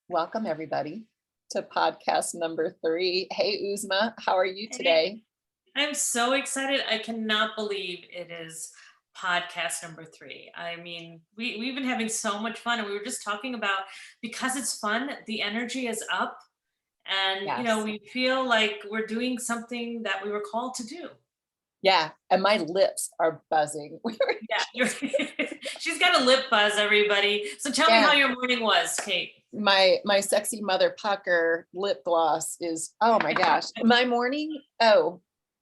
Welcome, everybody, to podcast number 3. Hey, Uzma, how are you Hey, today? I'm so excited. I cannot believe it is podcast number 3. I mean, we've been having so much fun, and we were just talking about because it's fun, the energy is up, and Yes. we feel like we're doing something that we were called to do. Yeah, and my lips are buzzing. Yeah, she's got a lip buzz, everybody. So tell me how Yeah, your morning was, Kate. my sexy mother pucker lip gloss is, oh my gosh. My morning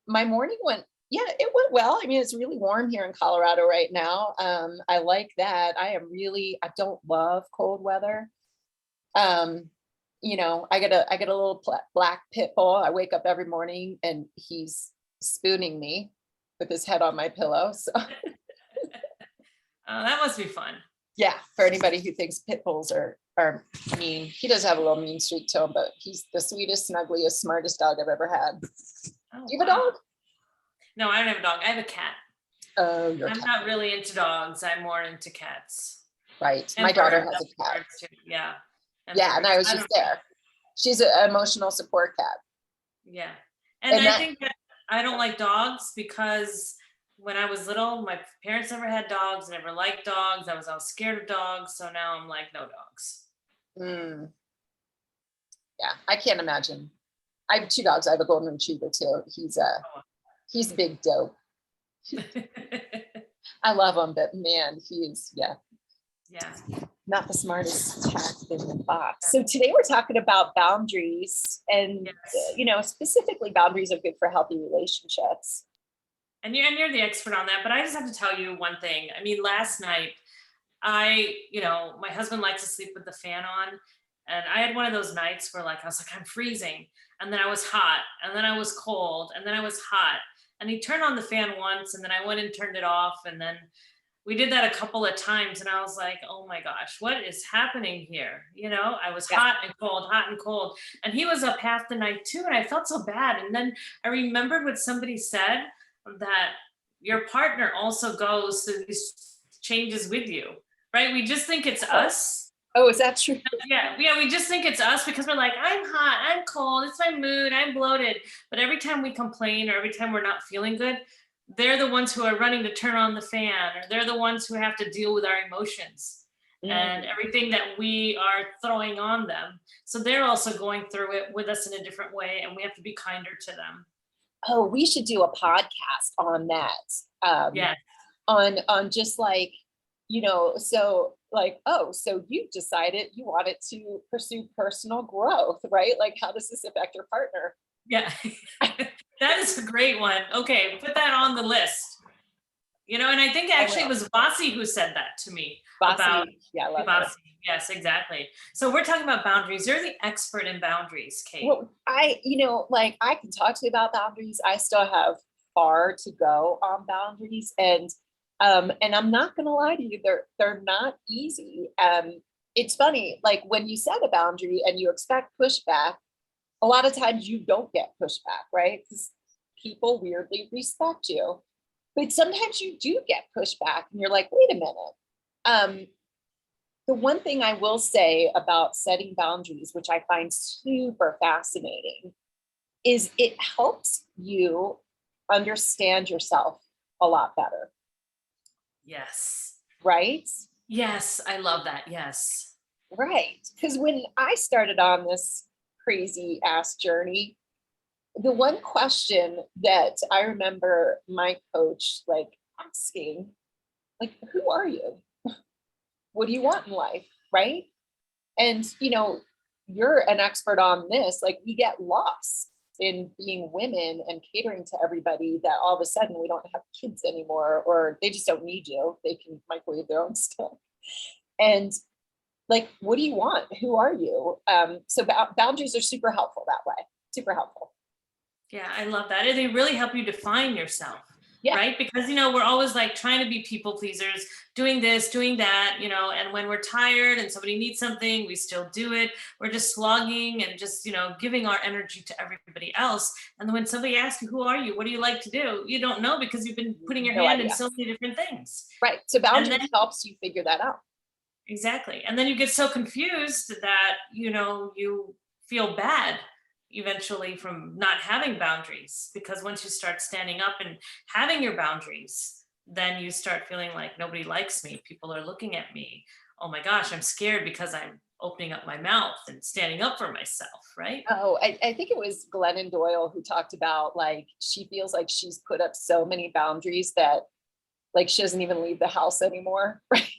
went, yeah, it went well. I mean, it's really warm here in Colorado right now. I like that. I don't love cold weather. Um, I get a little black pit bull. I wake up every morning and he's spooning me with his head on my pillow. So That must be fun. yeah, for anybody who thinks pit bulls are mean, he does have a little mean streak to him, but he's the sweetest, snuggliest, smartest dog I've ever had. Do Oh, you have a wow. dog? No, I don't have a dog. I have a cat. Oh, your I'm cat. not really into dogs. I'm more into cats. Right. My And daughter birds, has I a like cat. birds too. Yeah, and Yeah, and I birds. was I just don't. there. She's an emotional support cat. Yeah, and And I that, think that I don't like dogs because when I was little, my parents never had dogs. Never liked dogs. I was always scared of dogs. So now I'm like, no dogs. mm, yeah, I can't imagine. I have 2 dogs. I have a golden retriever too. He's a big dope. I love him, but man, yeah, Yeah. not the smartest cat in the box. So today we're talking about boundaries and, Yes. specifically boundaries are good for healthy relationships. And you're the expert on that. But I just have to tell you one thing. I mean, last night my husband likes to sleep with the fan on. And I had one of those nights where like I was like, I'm freezing. And then I was hot. And then I was cold. And then I was hot. And he turned on the fan once and then I went and turned it off. And then we did that a couple of times. And I was like, oh my gosh, what is happening here? I was Yeah. hot and cold, hot and cold. And he was up half the night too. And I felt so bad. And then I remembered what somebody said, that your partner also goes through these changes with you, right? We just think it's Oh, us. oh, is that true? Yeah, we just think it's us because we're like, I'm hot, I'm cold, it's my mood, I'm bloated. But every time we complain or every time we're not feeling good, they're the ones who are running to turn on the fan, or they're the ones who have to deal with our emotions and Mm. everything that we are throwing on them. So they're also going through it with us in a different way, and we have to be kinder to them. Oh, we should do a podcast on that. Yeah. On just like, so like, oh, so you decided you wanted to pursue personal growth, right? Like, how does this affect your partner? Yeah. That is a great one. Okay, put that on the list. And I think I actually it will. was Bossy who said that to me about Bossy, yeah, I love her. Bossy. Yes, exactly. So we're talking about boundaries. You're the expert in boundaries, Kate. Well, like I can talk to you about boundaries. I still have far to go on boundaries, and I'm not gonna lie to you, they're not easy. It's funny, like when you set a boundary and you expect pushback, a lot of times you don't get pushback, right? Because people weirdly respect you. But sometimes you do get pushback and you're like, wait a minute. Um, the one thing I will say about setting boundaries, which I find super fascinating, is it helps you understand yourself a lot better, Yes. right? Yes, I love that. Yes. Right. Because when I started on this crazy ass journey, the one question that I remember my coach like asking, like, who are you? What do you want in life? Right. And, you're an expert on this. Like, we get lost in being women and catering to everybody that all of a sudden we don't have kids anymore, or they just don't need you. They can microwave their own stuff. And like, what do you want? Who are you? So boundaries are super helpful that way. Super helpful. Yeah, I love that. And they really help you define yourself, Yeah. right? Because, we're always like trying to be people pleasers, doing this, doing that, and when we're tired and somebody needs something, we still do it. We're just slogging and just, giving our energy to everybody else. And then when somebody asks you, who are you? What do you like to do? You don't know because you've been putting your No hand in idea. so many different things. Right. So And boundaries then helps you figure that out. exactly. And then you get so confused that, you feel bad eventually from not having boundaries, because once you start standing up and having your boundaries, then you start feeling like nobody likes me. People are looking at me. Oh my gosh, I'm scared because I'm opening up my mouth and standing up for myself, right? Oh, I think it was Glennon Doyle who talked about like she feels like she's put up so many boundaries that like she doesn't even leave the house anymore. Right.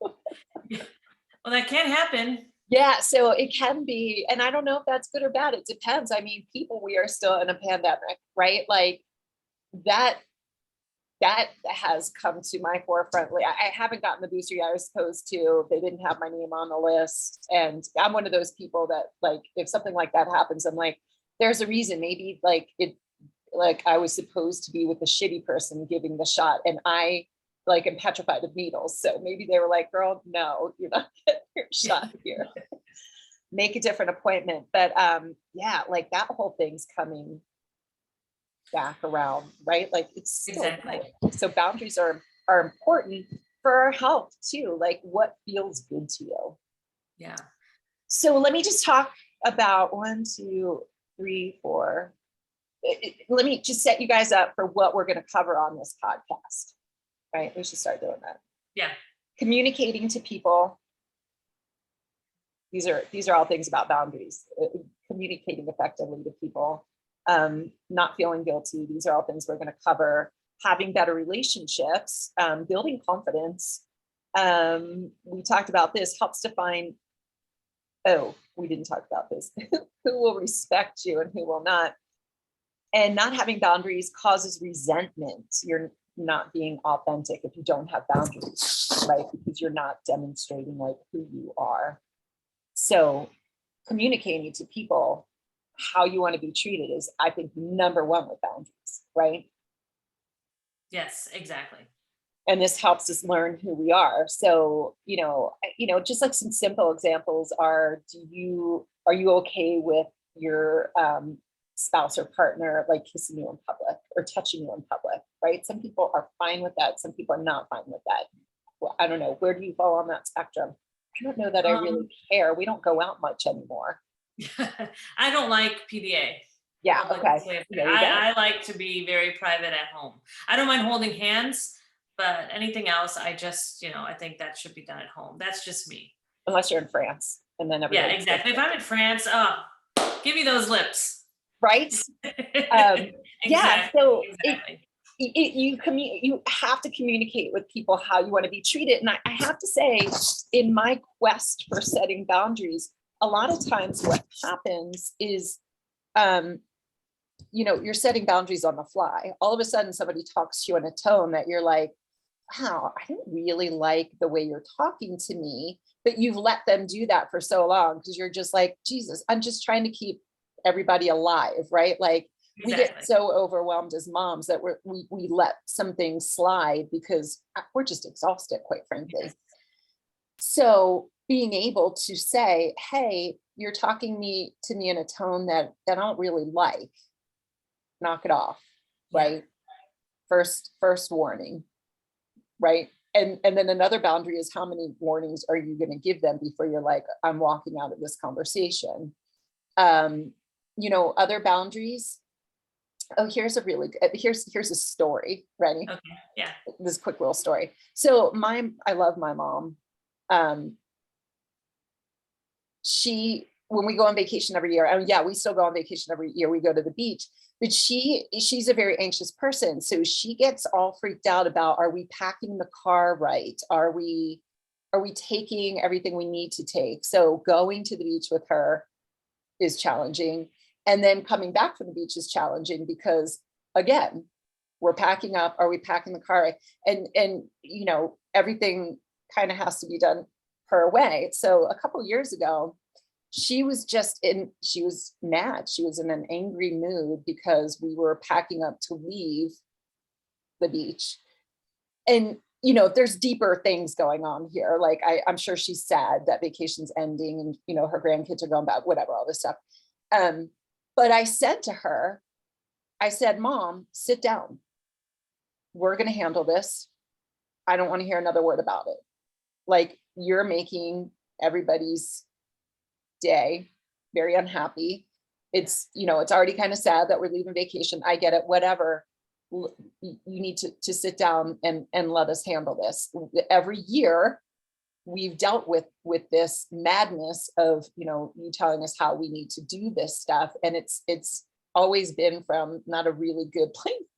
Well, that can happen. Yeah, so it can be, and I don't know if that's good or bad. It depends. I mean, people, we are still in a pandemic, right? Like that that has come to my forefront. Like, I haven't gotten the booster yet. I was supposed to. They didn't have my name on the list. And I'm one of those people that like if something like that happens, I'm like, there's a reason. Maybe like I was supposed to be with a shitty person giving the shot. And I like am petrified of needles. So maybe they were like, girl, no, you're not getting your shot here. Make a different appointment. But yeah, like that whole thing's coming back around, right? Like it's still Exactly. so boundaries are important for our health too. Like what feels good to you. Yeah. So let me just talk about 1, 2, 3, 4. Let me just set you guys up for what we're going to cover on this podcast. Right? We should start doing that. Yeah. Communicating to people. These are all things about boundaries. Communicating effectively to people. Not feeling guilty. These are all things we're going to cover. Having better relationships, building confidence. We talked about this, helps define, we didn't talk about this, who will respect you and who will not. And not having boundaries causes resentment. You're not being authentic if you don't have boundaries, right? Because you're not demonstrating like who you are. So communicating to people how you want to be treated is, I think, number one with boundaries, right? Yes, exactly. And this helps us learn who we are. So, just like some simple examples are, are you okay with your spouse or partner like kissing you in public or touching you in public, right? Some people are fine with that. Some people are not fine with that. Well, I don't know. Where do you fall on that spectrum? I don't know that I really care. We don't go out much anymore. I don't like PDA. Yeah. Public Okay. display of- There you go. I like to be very private at home. I don't mind holding hands, but anything else, I just, I think that should be done at home. That's just me. Unless you're in France, and then Yeah, everybody. exactly. If I'm in France, give me those lips. Right. Yeah. Exactly. So Exactly. you have to communicate with people how you want to be treated. And I have to say, in my quest for setting boundaries, a lot of times what happens is, you're setting boundaries on the fly. All of a sudden, somebody talks to you in a tone that you're like, wow, I don't really like the way you're talking to me, but you've let them do that for so long because you're just like, Jesus, I'm just trying to keep everybody alive, right? Like we get Exactly. so overwhelmed as moms that we let some things slide because we're just exhausted, quite frankly. Yes. So being able to say, hey, you're talking to me in a tone that I don't really like, knock it off, Yeah. right? First warning, right? And then another boundary is how many warnings are you going to give them before you're like, I'm walking out of this conversation. Other boundaries. Oh, here's a story. Ready? Okay. Yeah. This quick little story. So I love my mom. When we go on vacation every year, and yeah, we still go on vacation every year, we go to the beach, but she's a very anxious person. So she gets all freaked out about, are we packing the car right? Are we taking everything we need to take? So going to the beach with her is challenging. And then coming back from the beach is challenging because again, we're packing up. Are we packing the car right? And everything kind of has to be done her way. So a couple of years ago, she was mad. She was in an angry mood because we were packing up to leave the beach. And, there's deeper things going on here. Like I'm sure she's sad that vacation's ending and, her grandkids are going back, whatever, all this stuff. But I said to her, Mom, sit down. We're going to handle this. I don't want to hear another word about it. like you're making everybody's day very unhappy. It's, you know, it's already kind of sad that we're leaving vacation. I get it, whatever. You need to sit down and let us handle this. Every year we've dealt with this madness of, you know, you telling us how we need to do this stuff. And it's always been from not a really good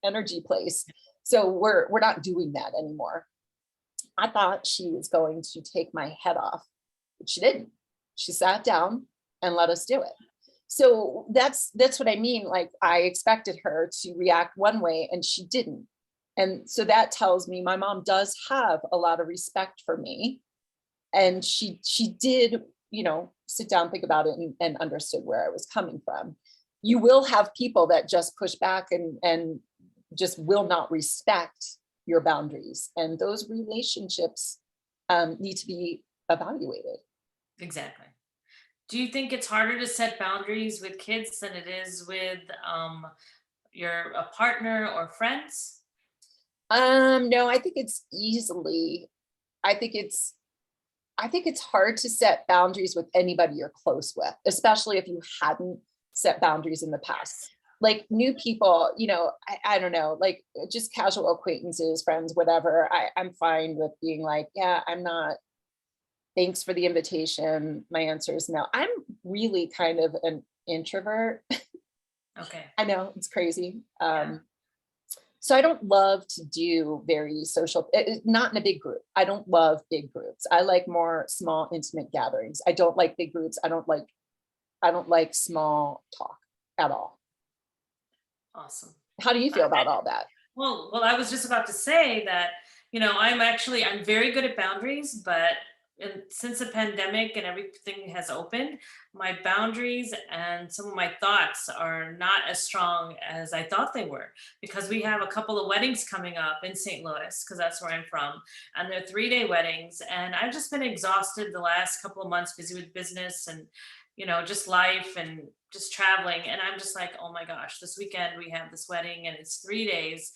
energy place. So we're not doing that anymore. I thought she was going to take my head off, but she didn't. She sat down and let us do it. So that's what I mean. Like I expected her to react one way and she didn't. And so that tells me my mom does have a lot of respect for me. And she did, you know, sit down, think about it, and understood where I was coming from. You will have people that just push back and just will not respect your boundaries. And those relationships need to be evaluated. Exactly. Do you think it's harder to set boundaries with kids than it is with your a partner or friends? No, I think it's easily, I think it's hard to set boundaries with anybody you're close with, especially if you hadn't set boundaries in the past. Like new people, you know, I don't know, like just casual acquaintances, friends, whatever. I'm fine with being like, yeah, I'm not, thanks for the invitation. My answer is no. I'm really kind of an introvert. Okay. I know it's crazy. Yeah. So I don't love to do very social, not in a big group. I don't love big groups. I like more small, intimate gatherings. I don't like big groups. I don't like small talk at all. Awesome. How do you feel about all that? Well, I was just about to say that, I'm very good at boundaries, but since the pandemic and everything has opened, my boundaries and some of my thoughts are not as strong as I thought they were, because we have a couple of weddings coming up in St. Louis, because that's where I'm from, and they're 3-day weddings. And I've just been exhausted the last couple of months, busy with business and, just life and just traveling. And I'm just like, oh my gosh, this weekend we have this wedding and it's 3 days.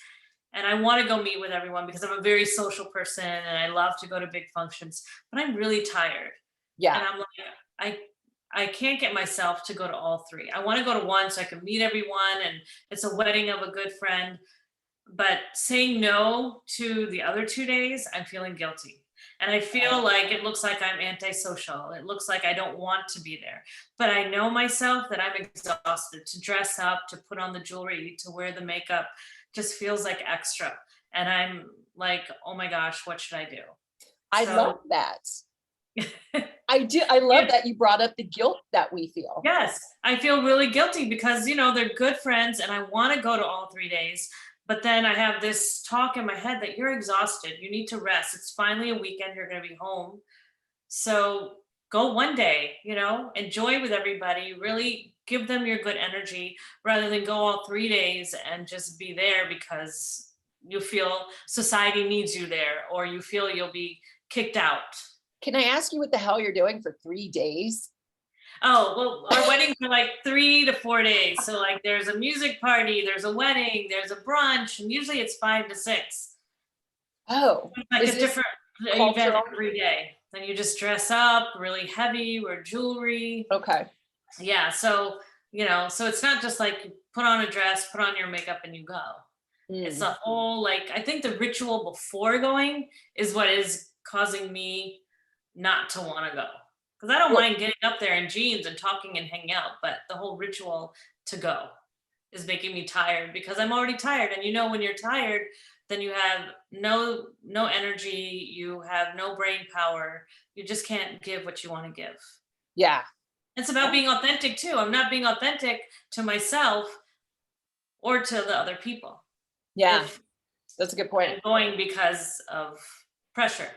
And I want to go meet with everyone because I'm a very social person and I love to go to big functions, but I'm really tired. And Yeah. I'm like, I can't get myself to go to all three. I want to go to one so I can meet everyone and it's a wedding of a good friend. But saying no to the other 2 days, I'm feeling guilty. And I feel like it looks like I'm antisocial. It looks like I don't want to be there. But I know myself that I'm exhausted. To dress up, to put on the jewelry, to wear the makeup just feels like extra. And I'm like, oh my gosh, what should I do? I love So that. I do. I love yeah, that you brought up the guilt that we feel. yes, I feel really guilty because, they're good friends and I want to go to all 3 days. But then I have this talk in my head that you're exhausted. You need to rest. It's finally a weekend. You're going to be home. So go one day, enjoy with everybody, really give them your good energy rather than go all 3 days and just be there because you feel society needs you there or you feel you'll be kicked out. Can I ask you what the hell you're doing for 3 days? Oh, well, our weddings are like 3 to 4 days. So like there's a music party, there's a wedding, there's a brunch, and usually it's 5 to 6. Oh, It's like is a this different event cultural? every day. Then you just dress up really heavy, wear jewelry. Okay. Yeah. So it's not just like you put on a dress, put on your makeup, and you go. It's Mm. a whole, like, I think the ritual before going is what is causing me not to want to go. Because I don't Well, mind getting up there in jeans and talking and hanging out, but the whole ritual to go is making me tired because I'm already tired. And when you're tired, then you have no energy, you have no brain power. You just can't give what you want to give. yeah. It's about being authentic too. I'm not being authentic to myself or to the other people. Yeah. If That's a good point. I'm going because of pressure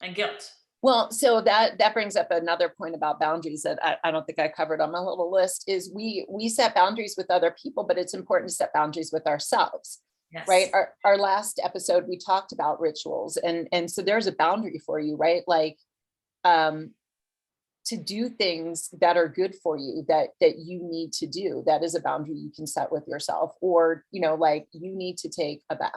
and guilt. Well, so that brings up another point about boundaries that I don't think I covered on my little list is we set boundaries with other people, but it's important to set boundaries with ourselves, Yes. right? Our last episode, we talked about rituals and so there's a boundary for you, right? Like, to do things that are good for you that you need to do. That is a boundary you can set with yourself, or, like you need to take a bath,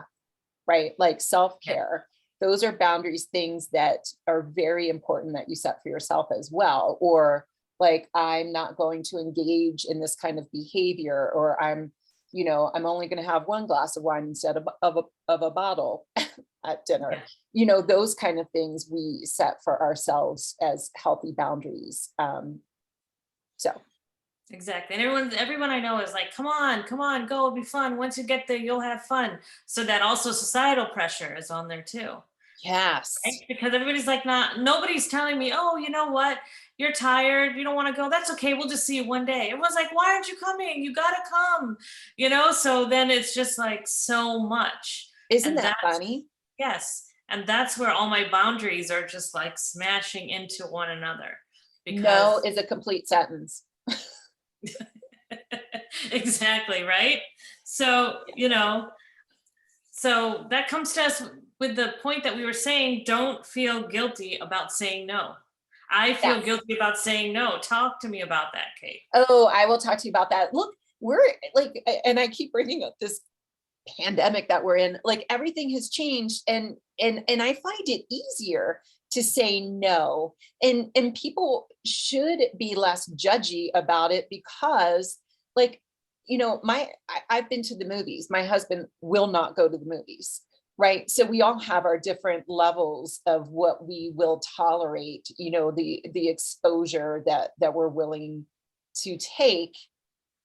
right? Like Yeah. self-care. those are boundaries, things that are very important that you set for yourself as well. Or like, I'm not going to engage in this kind of behavior, or I'm only going to have one glass of wine instead of a bottle at dinner. Yeah. Those kind of things we set for ourselves as healthy boundaries. So Exactly. And everyone I know is like, come on, go, it'll be fun. Once you get there, you'll have fun. So that also societal pressure is on there too. Right? yes, Because everybody's like, nobody's telling me, oh, you know what? You're tired. You don't want to go. That's okay. We'll just see you one day. Everyone's like, why aren't you coming? You got to come, So then it's just like so much. isn't And that that's, funny? yes. And that's where all my boundaries are just like smashing into one another No because is a complete sentence. exactly. Right. So, so that comes to us with the point that we were saying, don't feel guilty about saying no. I feel Yes. guilty about saying no. Talk to me about that, Kate. Oh, I will talk to you about that. Look, we're like, and I keep bringing up this pandemic that we're in. Like, everything has changed, and I find it easier to say no. And people should be less judgy about it, because, like, I've been to the movies. My husband will not go to the movies. Right. So we all have our different levels of what we will tolerate, the exposure that we're willing to take.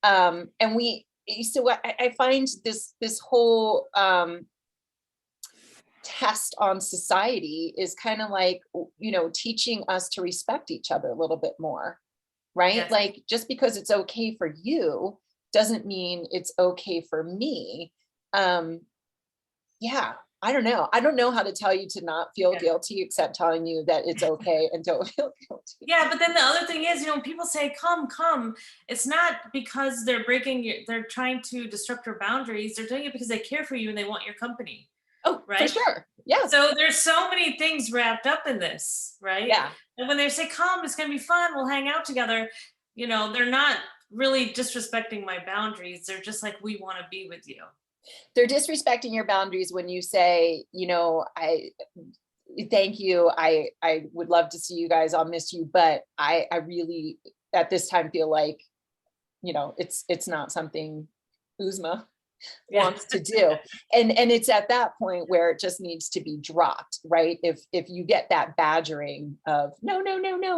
And I find this whole test on society is kind of like, teaching us to respect each other a little bit more. Right. Yes. Like, just because it's okay for you doesn't mean it's okay for me. Um, yeah, I don't know. I don't know how to tell you to not feel Yeah. guilty, except telling you that it's okay and don't feel guilty. Yeah, but then the other thing is, people say, come. It's not because they're trying to disrupt your boundaries. They're doing it because they care for you and they want your company. Oh, for Right. sure. Yeah. So there's so many things wrapped up in this, right? Yeah. And when they say, come, it's going to be fun, we'll hang out together, they're not really disrespecting my boundaries. They're just like, we want to be with you. They're disrespecting your boundaries when you say, I thank you. I would love to see you guys. I'll miss you. But I really at this time feel like, it's not something Uzma Yeah. wants to do. And it's at that point where it just needs to be dropped, right? If you get that badgering of no,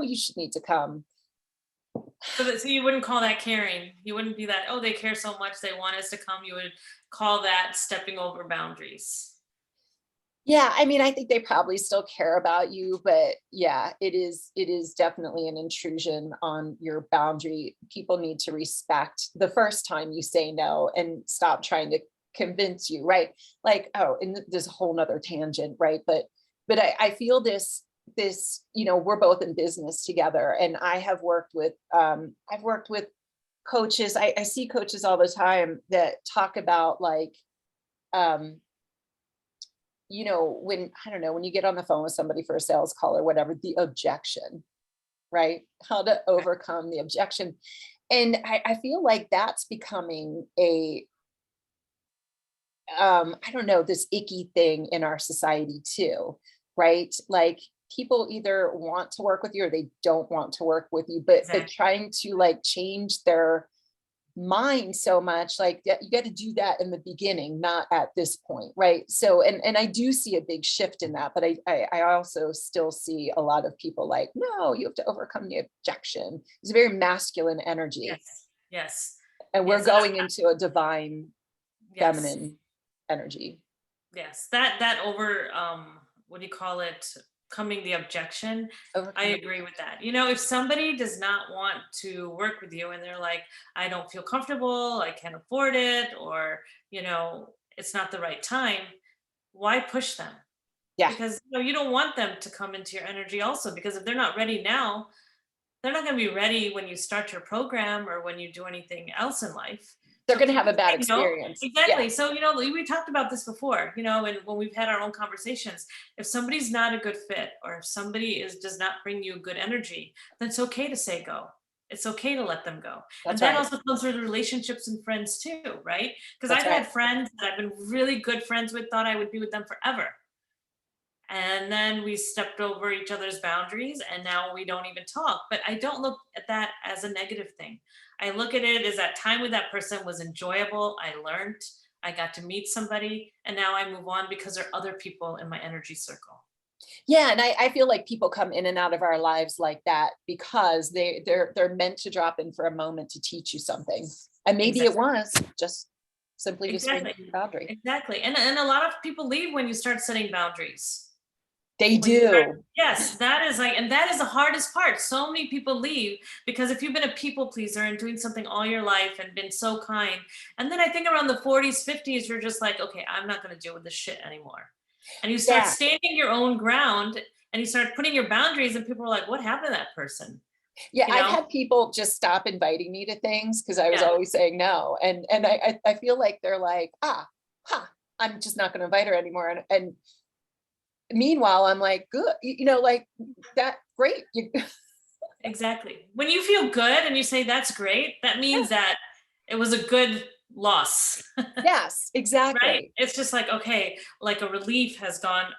you should need to come. So you wouldn't call that caring. You wouldn't be that, oh, they care so much, they want us to come. You would call that stepping over boundaries. Yeah, I mean, I think they probably still care about you, but yeah, it is definitely an intrusion on your boundary. People need to respect the first time you say no and stop trying to convince you, right? Like, oh, and there's a whole nother tangent, right? But I feel this, we're both in business together, and I've worked with coaches. I see coaches all the time that talk about, like, um, when, I don't know, when you get on the phone with somebody for a sales call or whatever, the objection, right? How to overcome the objection. And I feel like that's becoming I don't know, this icky thing in our society too, right? Like, people either want to work with you or they don't want to work with you, but Exactly. trying to, like, change their mind so much, like, you got to do that in the beginning, not at this point, right? So, and I do see a big shift in that, but I also still see a lot of people like, no, you have to overcome the objection. It's a very masculine energy, Yes. Yes. and we're Yes. going into a divine Yes. feminine energy. Yes. That over what do you call it? Coming the objection. I Overcome. agree with that. If somebody does not want to work with you and they're like, I don't feel comfortable, I can't afford it, or, it's not the right time, why push them? Yeah, Because you don't want them to come into your energy also, because if they're not ready now, they're not going to be ready when you start your program or when you do anything else in life. they're So going to keep have a bad saying no. experience. Yeah, Exactly. So, we talked about this before, and when we've had our own conversations, if somebody's not a good fit, or if somebody does not bring you good energy, then it's okay to say go. It's okay to let them go. And that's that right. also comes with relationships and friends too, right? Because That's I've right. had friends that I've been really good friends with, thought I would be with them forever. And then we stepped over each other's boundaries and now we don't even talk. But I don't look at that as a negative thing. I look at it as that time with that person was enjoyable. I learned, I got to meet somebody, and now I move on because there are other people in my energy circle. Yeah, and I feel like people come in and out of our lives like that because they're meant to drop in for a moment to teach you something. And maybe it Exactly. was just simply to swing Exactly. the boundary. Exactly. And a lot of people leave when you start setting boundaries. They When you start, do. yes, that is like, and that is the hardest part. So many people leave because if you've been a people pleaser and doing something all your life and been so kind, and then I think around the 40s, 50s, you're just like, okay, I'm not going to deal with this shit anymore. And you start Yeah. standing your own ground and you start putting your boundaries, and people are like, what happened to that person? Yeah, You I've know? had people just stop inviting me to things because I was Yeah, always saying no. And I feel like they're like, I'm just not gonna invite her anymore. And meanwhile, I'm like, good, like that, great. exactly. When you feel good and you say that's great, that Yeah. means that it was a good loss. Yes, Right? exactly. It's just like, okay, like a relief has gone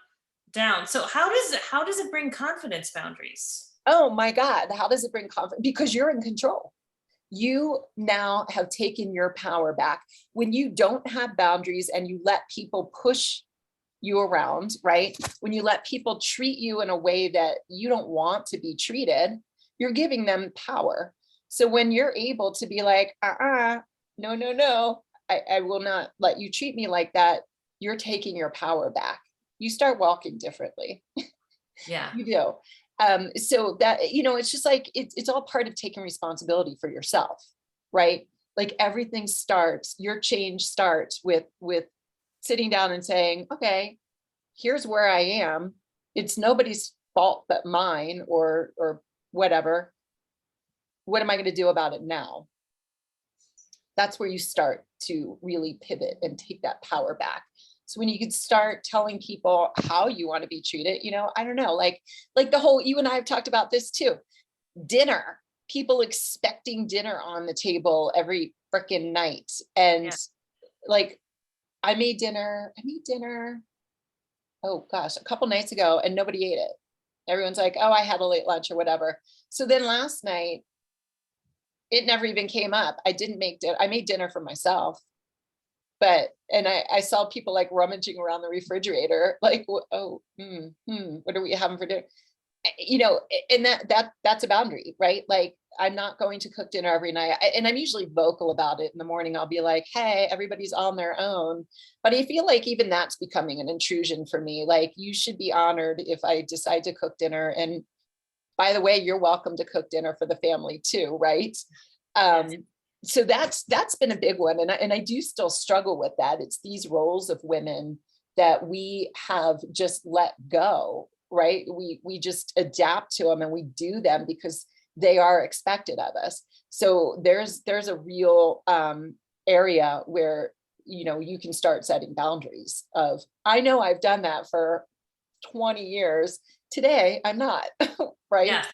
down. So how does it bring confidence boundaries? Oh my God, how does it bring confidence? Because you're in control. You now have taken your power back. When you don't have boundaries and you let people push you around, right? When you let people treat you in a way that you don't want to be treated, you're giving them power. So when you're able to be like, no, no, no, I will not let you treat me like that, you're taking your power back. You start walking differently. Yeah. You do. So that, it's just like, it's all part of taking responsibility for yourself, right? Like everything starts, your change starts with sitting down and saying, okay, here's where I am. It's nobody's fault but mine, or whatever. What am I going to do about it now? That's where you start to really pivot and take that power back. So when you could start telling people how you want to be treated, I don't know, like the whole, you and I have talked about this too. Dinner, people expecting dinner on the table every freaking night. And Yeah. like I made dinner, oh gosh, a couple nights ago, and nobody ate it. Everyone's like, oh, I had a late lunch or whatever. So then last night, it never even came up. I didn't make dinner. I made dinner for myself, and I saw people like rummaging around the refrigerator, like, oh, what are we having for dinner? And that's a boundary, right? Like, I'm not going to cook dinner every night. And I'm usually vocal about it in the morning. I'll be like, hey, everybody's on their own. But I feel like even that's becoming an intrusion for me. Like, you should be honored if I decide to cook dinner. And by the way, you're welcome to cook dinner for the family too, right? Um, Yes. so that's been a big one. And I do still struggle with that. It's these roles of women that we have just let go, right? We just adapt to them and we do them because they are expected of us. So there's a real area where you can start setting boundaries of, I know I've done that for 20 years. Today I'm not, right? Yes.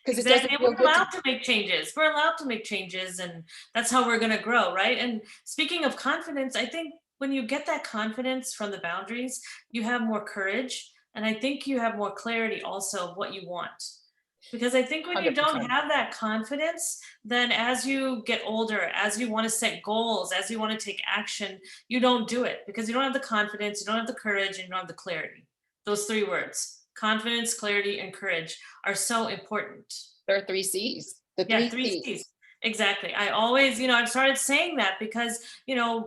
Because it Exactly. doesn't And feel we're good to. allowed to make changes. We're allowed to make changes, and that's how we're going to grow, right? And speaking of confidence, I think when you get that confidence from the boundaries, you have more courage, and I think you have more clarity also of what you want. Because I think when you don't 100%. have that confidence, then as you get older, as you want to set goals, as you want to take action, you don't do it because you don't have the confidence, you don't have the courage, and you don't have the clarity. Those three words, confidence, clarity, and courage, are so important. There are three C's, the Yeah, three three C's. C's. Exactly. I always, I've started saying that because,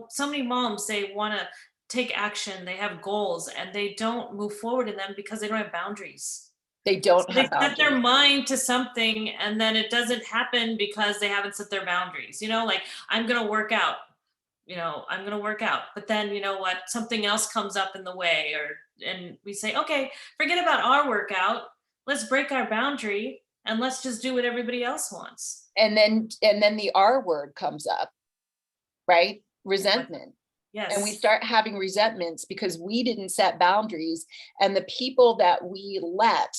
so many moms, they want to take action, they have goals, and they don't move forward in them because they don't have boundaries. They don't So they have set their boundaries. mind to something and then it doesn't happen because they haven't set their boundaries. Like, I'm going to work out, I'm going to work out. But then, you know what? Something else comes up in the way, and we say, okay, forget about our workout. Let's break our boundary and let's just do what everybody else wants. And then the R word comes up, right? Like, Resentment. And we yes. start having resentments because we didn't set boundaries, and the people that we let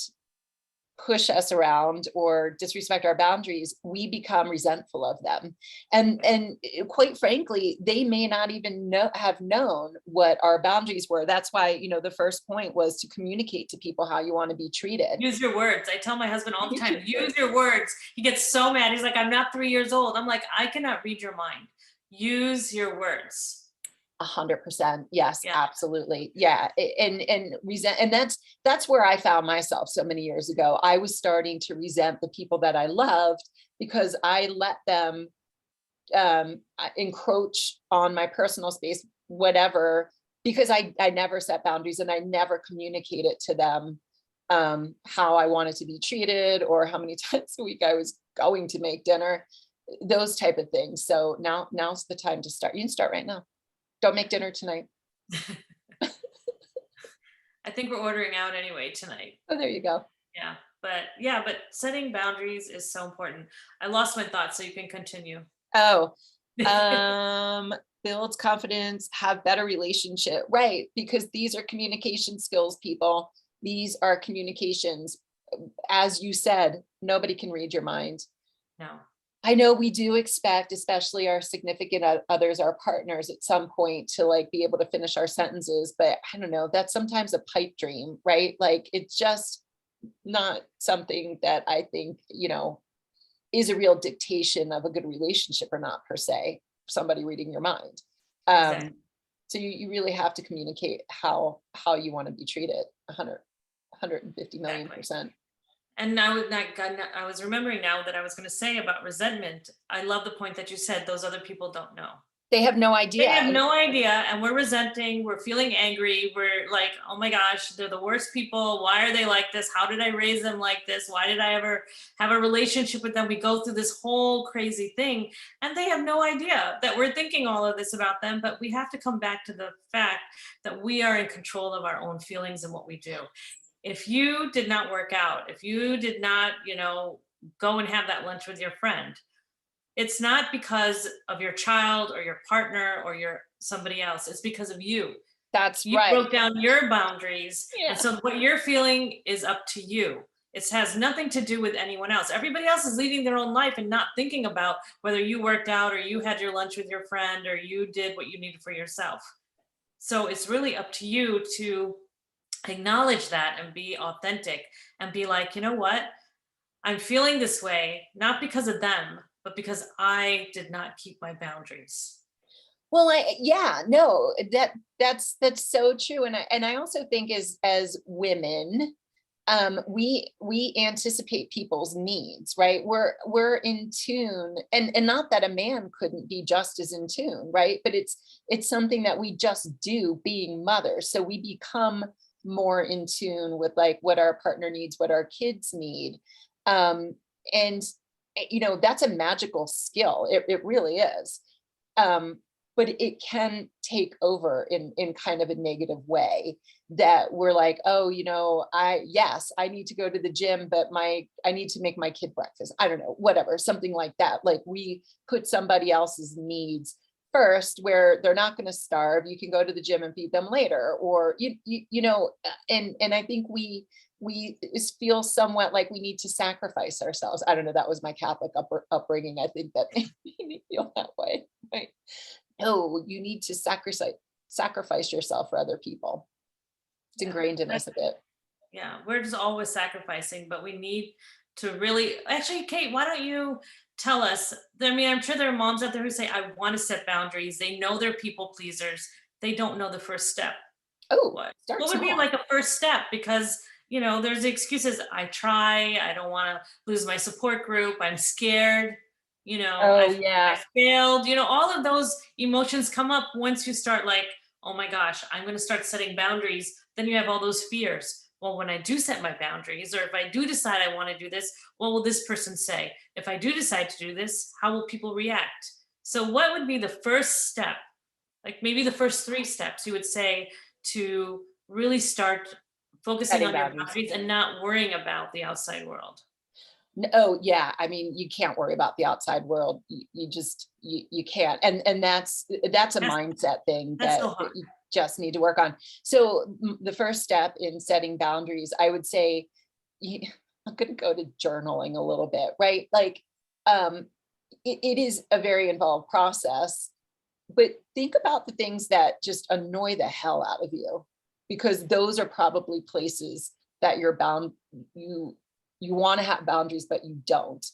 push us around or disrespect our boundaries, we become resentful of them. And quite frankly, they may not even have known what our boundaries were. That's why, the first point was to communicate to people how you want to be treated. Use your words. I tell my husband all the time, use your words. He gets so mad. He's like, I'm not 3 years old. I'm like, I cannot read your mind. Use your words. 100%. Yes, Yeah. absolutely. Yeah. And resent, and that's where I found myself so many years ago. I was starting to resent the people that I loved because I let them encroach on my personal space, whatever, because I never set boundaries and I never communicated to them how I wanted to be treated or how many times a week I was going to make dinner, those type of things. So now's the time to start. You can start right now. Don't make dinner tonight. I think we're ordering out anyway tonight. Oh, there you go. But setting boundaries is so important. I lost my thoughts, so you can continue. Oh, builds confidence, have better relationship, right? Because these are communication skills, people. These are communications. As you said, nobody can read your mind. No. I know we do expect, especially our significant others, our partners at some point to like be able to finish our sentences, but I don't know, that's sometimes a pipe dream, right? Like it's just not something that I think, is a real dictation of a good relationship or not per se, somebody reading your mind. Exactly. So you really have to communicate how you want to be treated 150 million %. And now I was remembering now that I was going to say about resentment. I love the point that you said those other people don't know. They have no idea. They have no idea, and we're resenting, we're feeling angry, we're like, oh my gosh, they're the worst people. Why are they like this? How did I raise them like this? Why did I ever have a relationship with them? We go through this whole crazy thing, and they have no idea that we're thinking all of this about them, but we have to come back to the fact that we are in control of our own feelings and what we do. If you did not work out, if you did not, go and have that lunch with your friend, it's not because of your child or your partner or somebody else. It's because of you. That's You right. broke down your boundaries. Yeah. And so what you're feeling is up to you. It has nothing to do with anyone else. Everybody else is leading their own life and not thinking about whether you worked out or you had your lunch with your friend or you did what you needed for yourself. So it's really up to you to acknowledge that and be authentic and be like, you know what? I'm feeling this way, not because of them, but because I did not keep my boundaries. Well, that's so true. And I also think as women, we anticipate people's needs, right? We're in tune, and not that a man couldn't be just as in tune, right? But it's something that we just do being mothers. So we become more in tune with like what our partner needs, what our kids need. And that's a magical skill. It really is. But it can take over in kind of a negative way that we're like, oh, I need to go to the gym, but I need to make my kid breakfast. I don't know, whatever, something like that. Like we put somebody else's needs first, where they're not going to starve. You can go to the gym and feed them later, or and I think we feel somewhat like we need to sacrifice ourselves. I don't know. That was my Catholic upbringing. I think that made me feel that way. Right? No, you need to sacrifice yourself for other people. It's ingrained in us a bit. Yeah, we're just always sacrificing, but we need to really, actually, Kate, why don't you tell us? I mean, I'm sure there are moms out there who say, I want to set boundaries. They know they're people pleasers. They don't know the first step. Oh, what would be like a first step? Because there's the excuses. I don't want to lose my support group. I'm scared. I failed. All of those emotions come up once you start like, oh my gosh, I'm going to start setting boundaries. Then you have all those fears. Well, when I do set my boundaries, or if I do decide I want to do this, what will this person say? If I do decide to do this, how will people react? So what would be the first step? Like maybe the first 3 steps you would say to really start focusing on your boundaries and not worrying about the outside world. Oh yeah. I mean, you can't worry about the outside world. You just, you can't. And that's a mindset thing that you just need to work on. So the first step in setting boundaries, I would say, I'm going to go to journaling a little bit, right? Like, um, it is a very involved process, but think about the things that just annoy the hell out of you, because those are probably places that you're bound, you want to have boundaries, but you don't.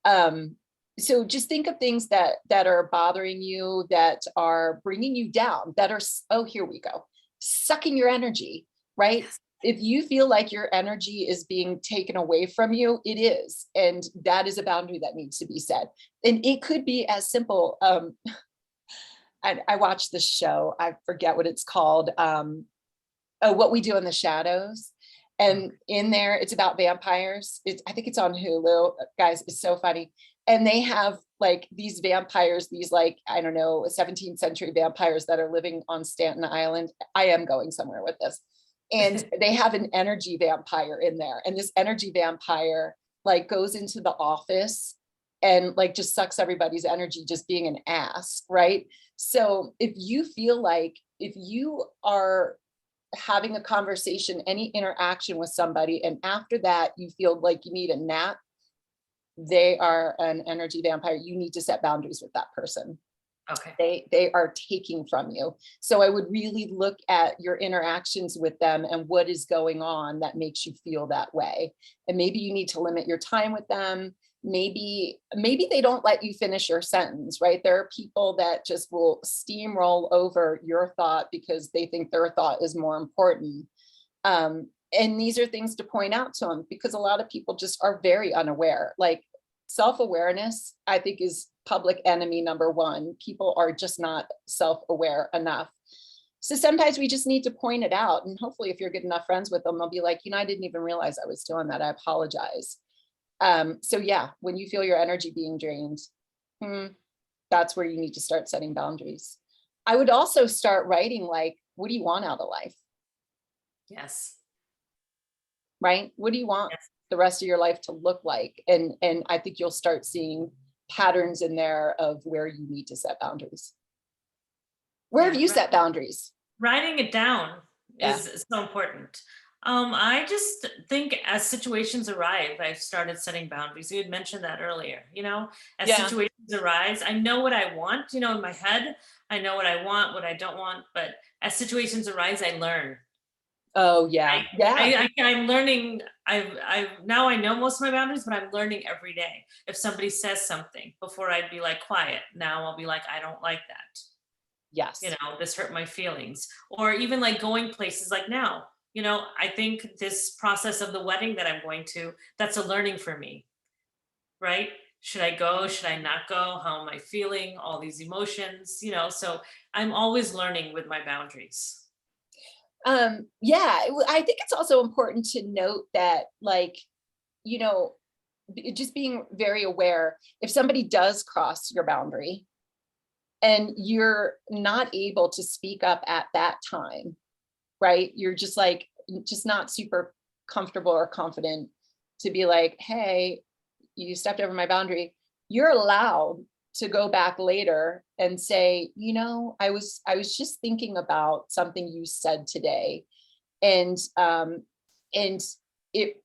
Um, so just think of things that are bothering you, that are bringing you down, that are, oh, here we go, sucking your energy, right? Yes. If you feel like your energy is being taken away from you, it is. And that is a boundary that needs to be set. And it could be as simple. I watched this show, I forget what it's called. Oh, What We Do in the Shadows. And in there, it's about vampires. I think it's on Hulu. Guys, it's so funny. And they have like these vampires, these like, I don't know, 17th century vampires that are living on Staten Island. I am going somewhere with this. And they have an energy vampire in there. And this energy vampire like goes into the office and like just sucks everybody's energy, just being an ass, right? So if you feel like, if you are having a conversation, any interaction with somebody, and after that you feel like you need a nap, they are an energy vampire. You need to set boundaries with that person. Okay. They are taking from you. So I would really look at your interactions with them and what is going on that makes you feel that way. And maybe you need to limit your time with them. Maybe they don't let you finish your sentence, right? There are people that just will steamroll over your thought because they think their thought is more important. And these are things to point out to them, because a lot of people just are very unaware. Like, self-awareness, I think, is public enemy number one. People are just not self-aware enough. So sometimes we just need to point it out. And hopefully if you're good enough friends with them, they'll be like, I didn't even realize I was doing that. I apologize. So yeah, when you feel your energy being drained, that's where you need to start setting boundaries. I would also start writing, like, what do you want out of life? Yes. Right? What do you want Yes. the rest of your life to look like? And I think you'll start seeing patterns in there of where you need to set boundaries. Where have Yeah. you set boundaries? Writing it down Yeah. is so important. I just think as situations arrive, I've started setting boundaries. You had mentioned that earlier, as Yeah. situations arise, I know what I want, in my head, I know what I want, what I don't want, but as situations arise, I learn. Oh yeah. Yeah. I'm learning. Now I know most of my boundaries, but I'm learning every day. If somebody says something, before I'd be like quiet, now I'll be like, I don't like that. Yes. This hurt my feelings. Or even like going places like now, I think this process of the wedding that I'm going to, that's a learning for me, right? Should I go? Should I not go? How am I feeling? All these emotions, so I'm always learning with my boundaries. Yeah, I think it's also important to note that, like, you know, just being very aware if somebody does cross your boundary and you're not able to speak up at that time, right? You're just like, just not super comfortable or confident to be like, hey, you stepped over my boundary. You're allowed to go back later and say, I was just thinking about something you said today. And it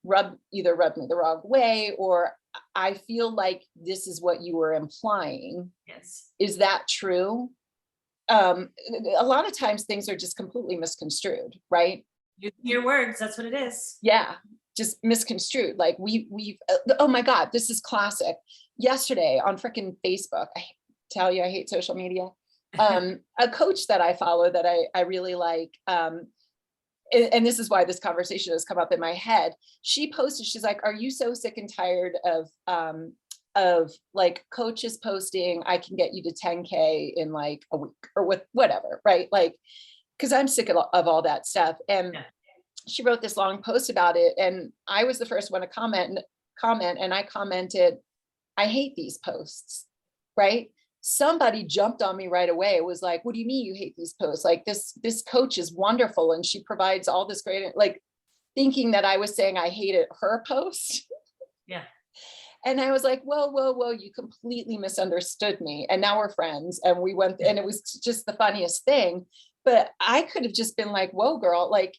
either rubbed me the wrong way, or I feel like this is what you were implying. Yes. Is that true? A lot of times things are just completely misconstrued, right? Use your words. That's what it is. Yeah, just misconstrued. Like we've oh my God, this is classic. Yesterday on freaking Facebook, I tell you, I hate social media. A coach that I follow that I really like, and this is why this conversation has come up in my head. She posted, she's like, are you so sick and tired of like coaches posting, I can get you to 10K in like a week or with whatever, right? Like, because I'm sick of all that stuff. And Yeah. she wrote this long post about it. And I was the first one to comment, and I commented, I hate these posts, right? Somebody jumped on me right away. It was like, what do you mean you hate these posts? Like this coach is wonderful and she provides all this great, like, thinking that I was saying I hated her post. Yeah. And I was like, whoa, you completely misunderstood me. And now we're friends. And we went, and it was just the funniest thing. But I could have just been like, whoa, girl, like,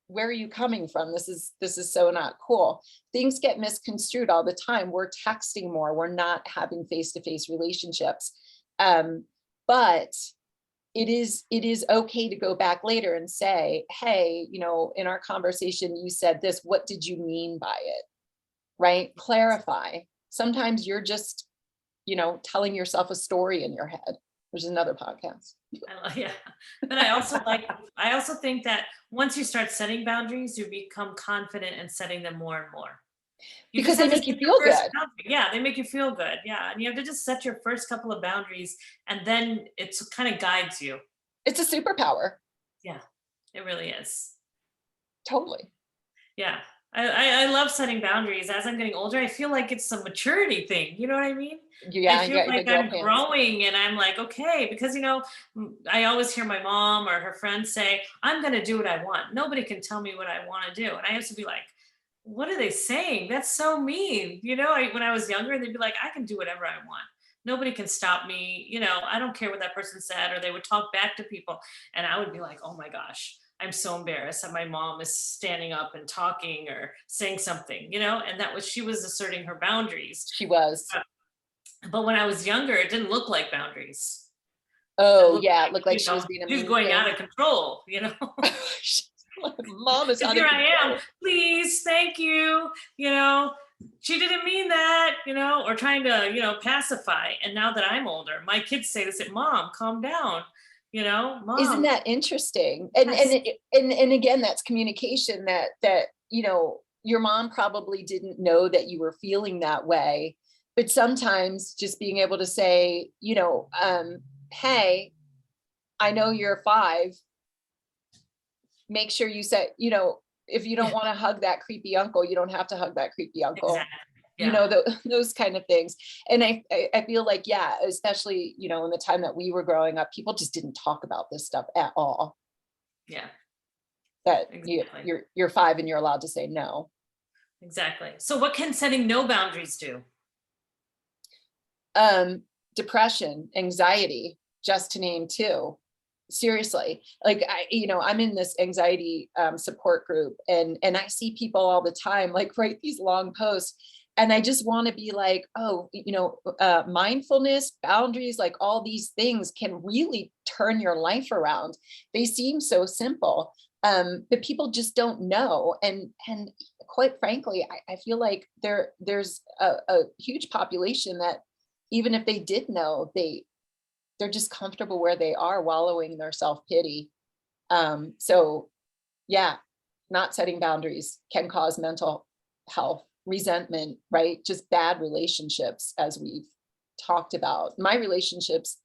where are you coming from? This is so not cool. Things get misconstrued all the time. We're texting more. We're not having face-to-face relationships. But it is okay to go back later and say, hey, in our conversation, you said this, what did you mean by it? Right? Clarify. Sometimes you're just, telling yourself a story in your head, which is another podcast. Yeah, but I also think that once you start setting boundaries, you become confident in setting them more and more. You Because just they have to make you set your feel first good. boundary. Yeah, they make you feel good. Yeah, and you have to just set your first couple of boundaries, and then it's kind of guides you. It's a superpower. Yeah, it really is. Totally. Yeah. I love setting boundaries. As I'm getting older, I feel like it's a maturity thing. You know what I mean? I Yeah, you feel got your like big girl I'm pants. growing and I'm like, okay, because I always hear my mom or her friends say, I'm gonna do what I want. Nobody can tell me what I want to do. And I used to be like, what are they saying? That's so mean. When I was younger, they'd be like, I can do whatever I want. Nobody can stop me. I don't care what that person said, or they would talk back to people. And I would be like, oh my gosh, I'm so embarrassed that my mom is standing up and talking or saying something, and she was asserting her boundaries. She was. But when I was younger, it didn't look like boundaries. It Oh looked yeah, like, it looked like she was being a she's mean going kid. out of control. Mom is Because out of here I am, control. please, thank you, she didn't mean that, or trying to, pacify. And now that I'm older, my kids say this, Mom, calm down, Isn't Mom. that interesting? And Yes. and again, that's communication that your mom probably didn't know that you were feeling that way. But sometimes just being able to say, hey, I know you're 5. Make sure you say, if you don't Yeah, want to hug that creepy uncle, you don't have to hug that creepy uncle. exactly. Yeah. Those kind of things. And I feel like, yeah, especially, in the time that we were growing up, people just didn't talk about this stuff at all. Yeah, That exactly. you're 5 and you're allowed to say no. Exactly. So what can setting no boundaries do? Um, Depression, anxiety, just to name 2. Seriously, like I'm in this anxiety support group, and I see people all the time like write these long posts, and I just want to be like, oh, mindfulness, boundaries, like all these things can really turn your life around. They seem so simple, but people just don't know. And quite frankly, I feel like there's a huge population that even if they did know, they're just comfortable where they are, wallowing in their self-pity. So yeah, not setting boundaries can cause mental health, resentment, right? Just bad relationships, as we've talked about. My relationships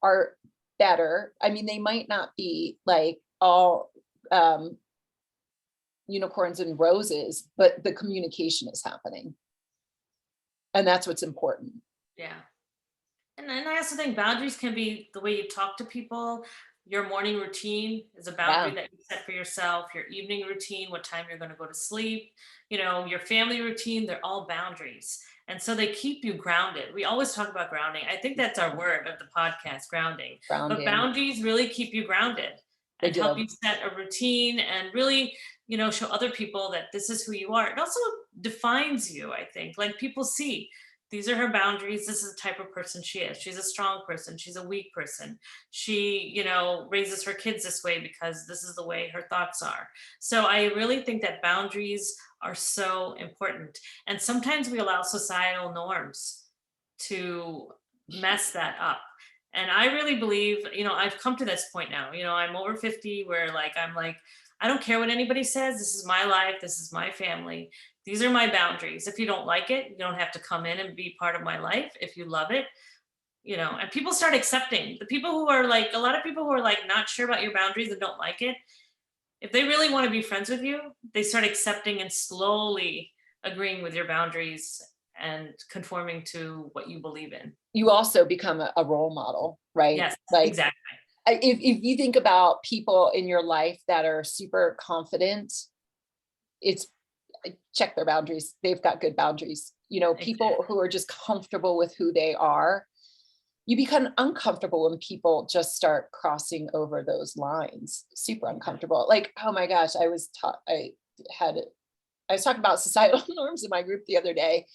are better. I mean, they might not be like all unicorns and roses, but the communication is happening. And that's what's important. Yeah. And I also think boundaries can be the way you talk to people. Your morning routine is a boundary Yeah, that you set for yourself. Your evening routine, what time you're going to go to sleep, your family routine, they're all boundaries. And so they keep you grounded. We always talk about grounding. I think that's our word of the podcast, grounding. But grounding. boundaries really keep you grounded They and help do. you set a routine and really, show other people that this is who you are. It also defines you, I think. Like people see, these are her boundaries. This is the type of person she is. She's a strong person. She's a weak person. She, raises her kids this way because this is the way her thoughts are. So I really think that boundaries are so important. And sometimes we allow societal norms to mess that up. And I really believe, I've come to this point now, I'm over 50 where I'm like, I don't care what anybody says. This is my life. This is my family. These are my boundaries. If you don't like it, you don't have to come in and be part of my life. If you love it, and people start accepting the people who are like, a lot of people who are like not sure about your boundaries and don't like it. If they really want to be friends with you, they start accepting and slowly agreeing with your boundaries and conforming to what you believe in. You also become a role model, right? Yes, Like exactly. if you think about people in your life that are super confident, it's check their boundaries. They've got good boundaries. People Exactly. who are just comfortable with who they are, you become uncomfortable when people just start crossing over those lines, super uncomfortable. Like, oh my gosh, I was talking about societal norms in my group the other day,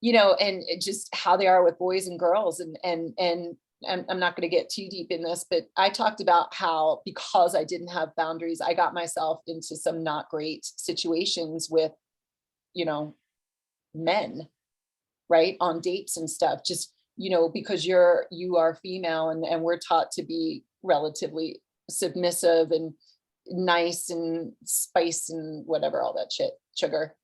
and just how they are with boys and girls. And I'm not going to get too deep in this, but I talked about how, because I didn't have boundaries, I got myself into some not great situations with, men, right? On dates and stuff, just, because you are female, and we're taught to be relatively submissive and nice and spice and whatever, all that shit, sugar.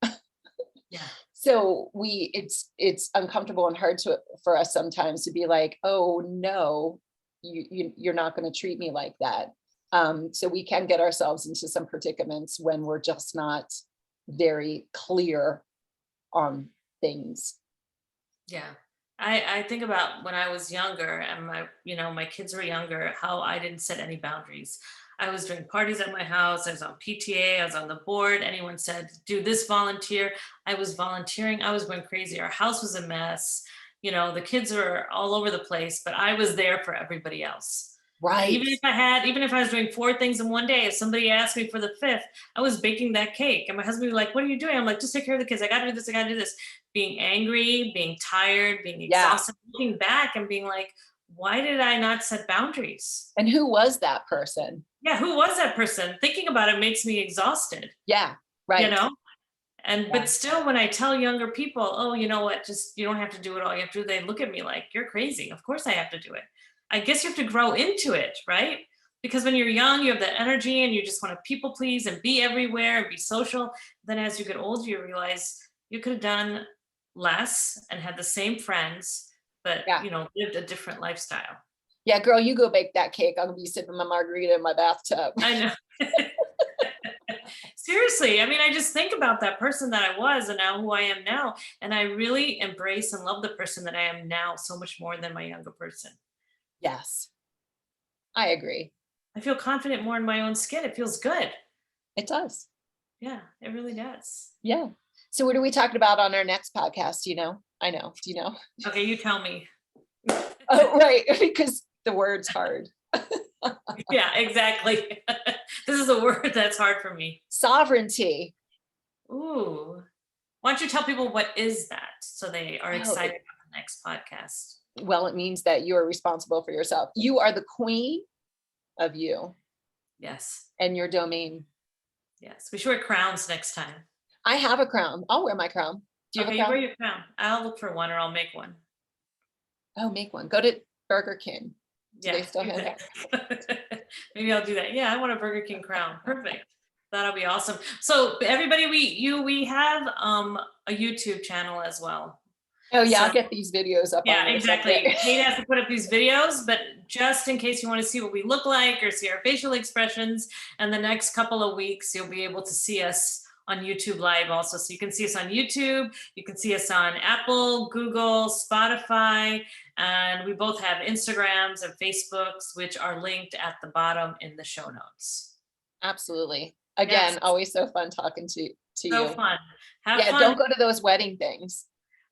Yeah. So it's uncomfortable and hard for us sometimes to be like, oh no, you're not going to treat me like that. So we can get ourselves into some predicaments when we're just not very clear on things. Yeah. I think about when I was younger and my kids were younger, how I didn't set any boundaries. I was doing parties at my house. I was on PTA. I was on the board. Anyone said, do this, volunteer. I was volunteering. I was going crazy. Our house was a mess. The kids were all over the place, but I was there for everybody else. Right. Even if I was doing 4 things in one day, if somebody asked me for the 5th, I was baking that cake. And my husband would be like, what are you doing? I'm like, just take care of the kids. I got to do this. I got to do this. Being angry, being tired, being exhausted, looking back and being like, why did I not set boundaries? And who was that person? Yeah, who was that person? Thinking about it makes me exhausted. Yeah, right. But still, when I tell younger people, oh, you know what, just, you don't have to do it all. You have to do, they look at me like, you're crazy. Of course I have to do it. I guess you have to grow into it, right? Because when you're young, you have that energy and you just want to people please and be everywhere and be social. Then as you get older, you realize you could have done less and had the same friends, but lived a different lifestyle. Yeah, girl, you go bake that cake. I'm gonna be sipping my margarita in my bathtub. I know. Seriously, I mean, I just think about that person that I was and now who I am now. And I really embrace and love the person that I am now so much more than my younger person. Yes, I agree. I feel confident more in my own skin. It feels good. It does. Yeah, it really does. Yeah. So what are we talking about on our next podcast? I know. Do you know? Okay, you tell me. Oh, right. Because the word's hard. Yeah, exactly. This is a word that's hard for me. Sovereignty. Ooh. Why don't you tell people what is that so they are excited about the next podcast? Well, it means that you are responsible for yourself. You are the queen of you. Yes. And your domain. Yes. We should wear crowns next time. I have a crown. I'll wear my crown. Do you have a crown? You wear your crown. I'll look for one or I'll make one. Oh, make one. Go to Burger King. Do they still have that? Maybe I'll do that. Yeah, I want a Burger King crown. Perfect. That'll be awesome. So everybody, we have a YouTube channel as well. Oh yeah, I'll get these videos up. Yeah, exactly. Kate has to put up these videos, but just in case you want to see what we look like or see our facial expressions, and the next couple of weeks, you'll be able to see us on YouTube Live also. So you can see us on YouTube, you can see us on Apple, Google, Spotify, and we both have Instagrams and Facebooks, which are linked at the bottom in the show notes. Absolutely. Again, always so fun talking to you. So fun. Have fun. Don't go to those wedding things.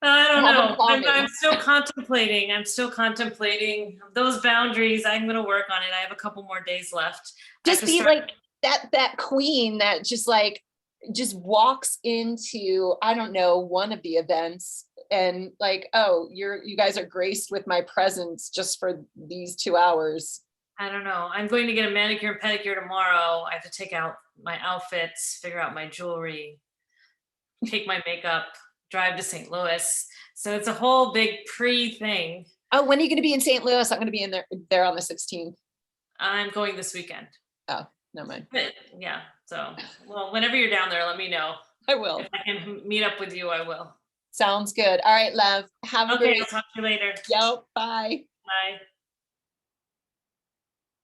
I don't know. I'm still contemplating. I'm still contemplating those boundaries. I'm going to work on it. I have a couple more days left. Just be like that queen that just walks into, I don't know, one of the events and like, oh, you guys are graced with my presence just for these 2 hours. I don't know. I'm going to get a manicure and pedicure tomorrow. I have to take out my outfits, figure out my jewelry, take my makeup, drive to St. Louis. So it's a whole big thing. Oh, when are you going to be in St. Louis? I'm going to be in there on the 16th. I'm going this weekend. Oh, never mind. But yeah. So, well, whenever you're down there, let me know. I will. If I can meet up with you, I will. Sounds good. All right, love. Have a great. I'll talk to you later. Yep. Bye. Bye.